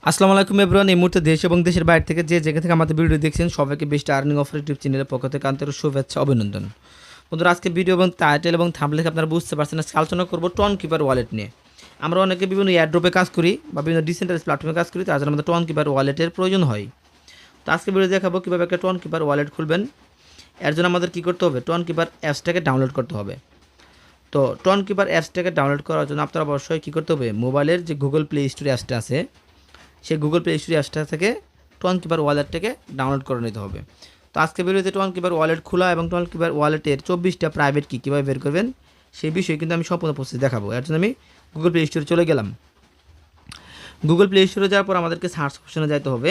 আসসালামু আলাইকুম এভরিওয়ান। এই মুহূর্তে দেশ এবং দেশের বাইরে থেকে যে জায়গা থেকে আমাদের ভিডিও দেখছেন সবাইকে বেস্ট আর্নিং অফার ইউটিউব চ্যানেলের পক্ষ থেকে আন্তরিক শুভেচ্ছা অভিনন্দন। বন্ধুরা, আজকে ভিডিও এবং টাইটেল এবং থাম্বনেল দেখে আপনারা বুঝতে পারছেন আজকে আলোচনা করবো টন কিপার ওয়ালেট নিয়ে। আমরা অনেকে বিভিন্ন এয়ারড্রপে কাজ করি বা বিভিন্ন ডিসেন্ট্রালাইজ প্ল্যাটফর্মে কাজ করি, তার জন্য আমাদের টন কিপার ওয়ালেটের প্রয়োজন হয়। তো আজকে ভিডিও দেখাবো কীভাবে একটা টন কিপার ওয়ালেট খুলবেন। এর জন্য আমাদের কী করতে হবে, টন কিপার অ্যাপসটাকে ডাউনলোড করতে হবে। তো টন কিপার অ্যাপসটাকে ডাউনলোড করার জন্য আপনারা অবশ্যই কী করতে হবে, মোবাইলের যে গুগল প্লে স্টোর অ্যাপসটা আছে সেই গুগল প্লে স্টোর অ্যাপসটা থেকে টন কিপার ওয়ালেটটাকে ডাউনলোড করে নিতে হবে। তো আজকে ভিডিওতে টন কিপার ওয়ালেট খোলা এবং টন কিপার ওয়ালেটের 24টা প্রাইভেট কি কীভাবে বের করবেন সেই বিষয়ে কিন্তু আমি সম্পূর্ণ প্রসেস দেখাবো। এর জন্য আমি গুগল প্লে স্টোরে চলে গেলাম। গুগল প্লে স্টোরে যাওয়ার পর আমাদেরকে সার্চ অপশনে যেতে হবে।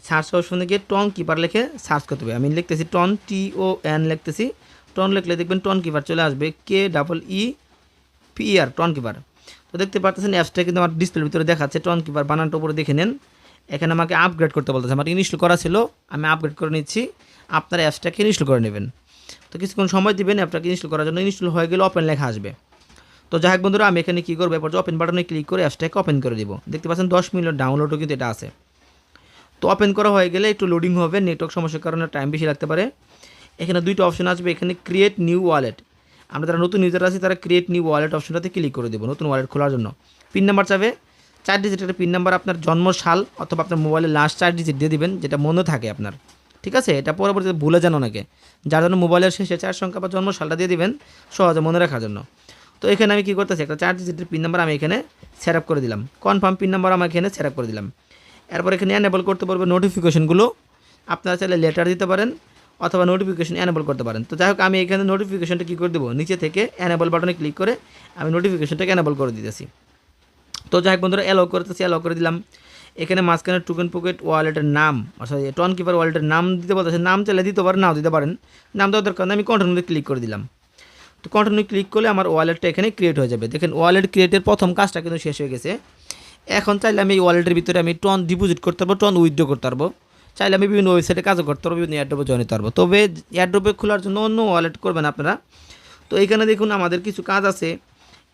সার্চ অপশনে গিয়ে টন কিপার লিখে সার্চ করতে হবে। আমি লিখতেছি টন, TON লিখতেছি। টন লিখলে দেখবেন টন কিপার চলে আসবে, KEEPR টন কিপার। তো দেখতে পাচ্ছেন অ্যাপসটা কিন্তু আমার ডিসপ্লের ভিতরে দেখাচ্ছে টন কিপার, বানানটা উপরে দেখে নেন। এখানে আমাকে আপগ্রেড করতে বলতেছে, আমার ইনস্টল করা ছিল, আমি আপগ্রেড করে নিচ্ছি। আপনার অ্যাপসটাকে ইনস্টল করে নেবেন। তো কিছুক্ষণ সময় দিবেন অ্যাপটাকে ইনস্টল করার জন্য। ইনস্টল হয়ে গেলে ওপেন লেখা আসবে। তো যাই হোক বন্ধুরা, আমি এখানে কী করবো, এরপর ওপেন বাটনে ক্লিক করে অ্যাপসটাকে ওপেন করে দিব। দেখতে পাচ্ছেন 10 মিনিট ডাউনলোডও কিন্তু এটা আছে। তো ওপেন করা হয়ে গেলে একটু লোডিং হবে, নেটওয়ার্ক সমস্যার কারণে টাইম বেশি লাগতে পারে। এখানে দুইটা অপশন আসবে, এখানে ক্রিয়েট নিউ ওয়ালেট। আমরা যারা নতুন ইউজার আছি তারা ক্রিয়েট নিউ ওয়ালেট অপশনটাতে ক্লিক করে দেবো। নতুন ওয়ালেট খোলার জন্য পিন নাম্বার চাবে, 4 ডিজিটের পিন নাম্বার, আপনার জন্ম সাল অথবা আপনার মোবাইলের লাস্ট 4 ডিজিট দিয়ে দিবেন, যেটা মনে থাকে আপনার। ঠিক আছে, এটা পরবর্তীতে ভুলে যান অনেকে, যার জন্য মোবাইলের শেষে 4 সংখ্যা বা জন্ম সালটা দিয়ে দিবেন সহজে মনে রাখার জন্য। তো এখানে আমি কী করতেছি, একটা 4 ডিজিটের পিন নাম্বার আমি এখানে সেট আপ করে দিলাম। কনফার্ম পিন নাম্বার আমি এখানে সেট আপ করে দিলাম। এরপর এখানে এনেবল করতে পারবে নোটিফিকেশনগুলো। আপনারা চাইলে লেটার দিতে পারেন অথবা নোটিফিকেশন এনেবল করতে পারেন। তো যাই হোক, আমি এখানে নোটিফিকেশনটা কী করে দেবো, নিচে থেকে এনেবল বাটনে ক্লিক করে আমি নোটিফিকেশনটাকে এনেবল করে দিতেছি। তো যাই হোক বন্ধুরা, অ্যালাউ করতেছি, অ্যালাউ করে দিলাম। এখানে মাঝখানে টোকেন পকেট ওয়ালেটের নাম, অর্থাৎ টন কিপার ওয়ালেটের নাম দিতে বলতেছে। নাম চাইলে দিতে পারেন, নাও দিতে পারেন। নাম দেওয়ার দরকার নেই, আমি কন্টিনিউতে ক্লিক করে দিলাম। তো কন্টিনিউ ক্লিক করলে আমার ওয়ালেটটা এখানে ক্রিয়েট হয়ে যাবে। দেখেন ওয়ালেট ক্রিয়েটের প্রথম কাজটা কিন্তু শেষ হয়ে গেছে। এখন চাইলে আমি এই ওয়ালেটের ভিতরে আমি টন ডিপোজিট করতে পারবো, টন উইথড্র করতে পারবো। চাইলে আমি বিভিন্ন ওয়েবসাইটে কাজও করতে পারবো, বিভিন্ন এয়ারড্রপে জয়েন করতে পারবো। তবে এয়ারড্রপে খোলার জন্য অন্য ওয়ালেট করবেন আপনারা। তো এখানে দেখুন আমাদের কিছু কাজ আছে।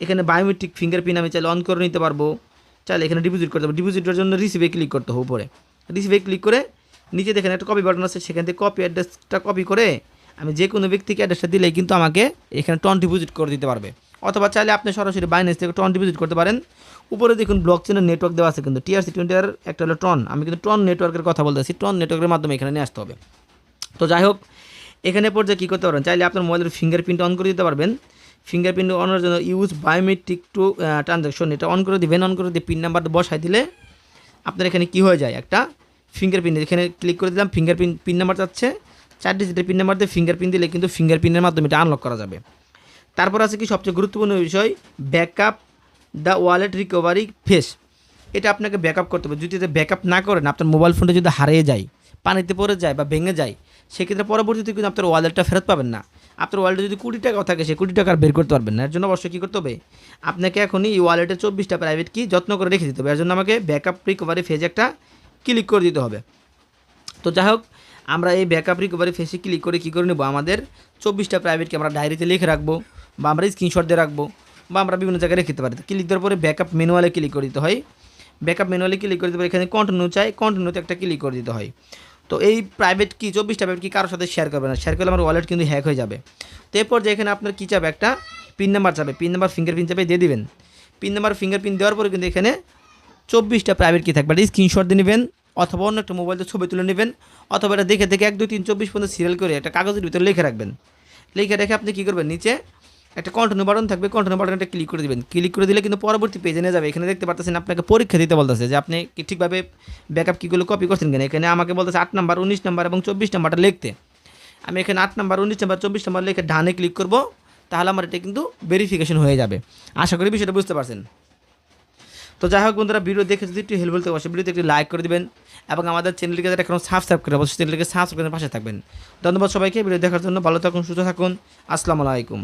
এখানে বায়োমেট্রিক ফিঙ্গারপ্রিন্ট আমি চাইলে অন করে নিতে পারবো। চাইলে এখানে ডিপোজিট করতে পারবো। ডিপোজিটের জন্য রিসিভে ক্লিক করতে হবে। উপরে রিসিভে ক্লিক করে নিচে দেখেন একটা কপি বাটন আছে, সেখান থেকে কপি অ্যাড্রেসটা কপি করে আমি যে কোনো ব্যক্তিকে অ্যাড্রেসটা দিলেই কিন্তু আমাকে এখানে টন ডিপোজিট করে দিতে পারবে। অথবা চাইলে আপনি সরাসরি বাইন্যান্স থেকে টন ডিপোজিট করতে পারেন। উপরে দেখুন ব্লক চেনের নেটওয়ার্ক দেওয়া আছে, কিন্তু TRC20 এর একটা হলো টন। আমি কিন্তু টন নেটওয়ার্কের কথা বলতেছি, টন নেটওয়ার্কের মাধ্যমে এখানে নিয়ে আসতে হবে। তো যাই হোক, এখানে পর্যায়ে কী করতে পারবেন, চাইলে আপনার মোবাইলের ফিঙ্গারপ্রিন্ট অন করে দিতে পারবেন। ফিঙ্গারপ্রিন্ট অনের জন্য ইউজ বায়োমেট্রিক টু ট্রানজাকশন, এটা অন করে দিবেন। অন করে দিয়ে পিন নাম্বার বসাই দিলে আপনার এখানে কী হয়ে যায়, একটা ফিঙ্গারপ্রিন্ট এখানে ক্লিক করে দিলাম। ফিঙ্গারপ্রিন্ট পিন নাম্বার চাচ্ছে, 4 ডিজিটের পিন নাম্বার দিয়ে ফিঙ্গারপ্রিন্ট দিলে কিন্তু ফিঙ্গারপ্রিন্টের মাধ্যমে এটা আনলক করা যাবে। তারপর আছে কি সবচেয়ে গুরুত্বপূর্ণ বিষয়, backup the wallet recovery face. এটা আপনাকে ব্যাকআপ করতে হবে। যদি এটা ব্যাকআপ না করেন, আপনার মোবাইল ফোনটা যদি হারিয়ে যায়, পানিতে পড়ে যায় বা ভেঙে যায়, সেক্ষেত্রে পরবর্তীতে কিন্তু আপনার ওয়ালেটটা ফেরত পাবেন না। আপনার ওয়ালেটে যদি 20 টাকাও থাকে, সেই 20 টাকা আর বের করতে পারবেন না। এর জন্য অবশ্যই কী করতে হবে, আপনাকে এখনই এই ওয়ালেটের 24টা প্রাইভেট কি যত্ন করে রেখে দিতে হবে। এর জন্য আমাকে ব্যাকআপ রিকভারি ফেজ একটা ক্লিক করে দিতে হবে। তো যাই হোক, আমরা এই ব্যাকআপ রিকভারি ফেসে ক্লিক করে কী করে নেব, আমাদের 24টা প্রাইভেটকে আমরা ডায়েরিতে লিখে রাখবো বা আমরা স্ক্রিনশট দিয়ে রাখবো বা আমরা বিভিন্ন জায়গায় রেখে দিতে পারি। ক্লিক দেওয়ার পরে ব্যাকআপ ম্যানুয়ালে ক্লিক করে দিতে হয়। ব্যাকআপ ম্যানুয়ালে ক্লিক করে দিতে পারে, এখানে কন্টিনিউ চাই, কন্টিনিউতে একটা ক্লিক করে দিতে হয়। তো এই প্রাইভেট কি 24টা প্রাইভেট কি কারোর সাথে শেয়ার করবে না, শেয়ার করলে আমার ওয়ালেট কিন্তু হ্যাক হয়ে যাবে। তো এরপর যে এখানে আপনার কী চাবে, একটা পিন নাম্বার চাবে, পিন নাম্বার ফিঙ্গারপ্রিন্ট চাবে, দিয়ে দিবেন। পিন নাম্বার ফিঙ্গারপ্রিন্ট দেওয়ার পরে কিন্তু এখানে 24টা প্রাইভেট কি থাকবে, স্ক্রিনশট দিয়ে নেবেন অথবা অন্য একটা মোবাইলতে ছবি তুলে নেবেন, অথবা এটা দেখে 1 2 3 24 পর্যন্ত সিরিয়াল করে একটা কাগজের ভিতরে লিখে রাখবেন। লিখে রেখে আপনি কী করবেন, নিচে একটা কন্টিনিউ বাটন থাকবে, কন্টিনিউ বাটনটা ক্লিক করে দেবেন। ক্লিক করে দিলে কিন্তু পরবর্তী পেজে নিয়ে যাবে। এখানে দেখতে পাচ্ছেন আপনাকে পরীক্ষা দিতে বলতেছে যে আপনি কি ঠিকভাবে ব্যাকআপ কীগুলো কপি করছেন কিনা। এখানে আমাকে বলতেছে 8 নাম্বার 19 নাম্বার এবং 24 নাম্বারটা লিখতে। আমি এখানে 8 নাম্বার 19 নাম্বার 24 নাম্বার লিখে ডানে ক্লিক করব, তাহলে আমার এটা কিন্তু ভেরিফিকেশন হয়ে যাবে। আশা করি বিষয়টা বুঝতে পারছেন। তো যাই হোক বন্ধুরা, ভিডিও দেখে যদি একটু হেল্পফুল থাকে অবশ্যই ভিডিওতে একটি লাইক করে দেবেন এবং আমাদের চ্যানেলটিকে যারা এখনও সাবস্ক্রাইব করে অবশ্যই চ্যানেলটিকে সাবস্ক্রাইব করে পাশে থাকবেন। ধন্যবাদ সবাইকে ভিডিও দেখার জন্য। ভালো থাকুন, সুস্থ থাকুন। আসসালামু আলাইকুম।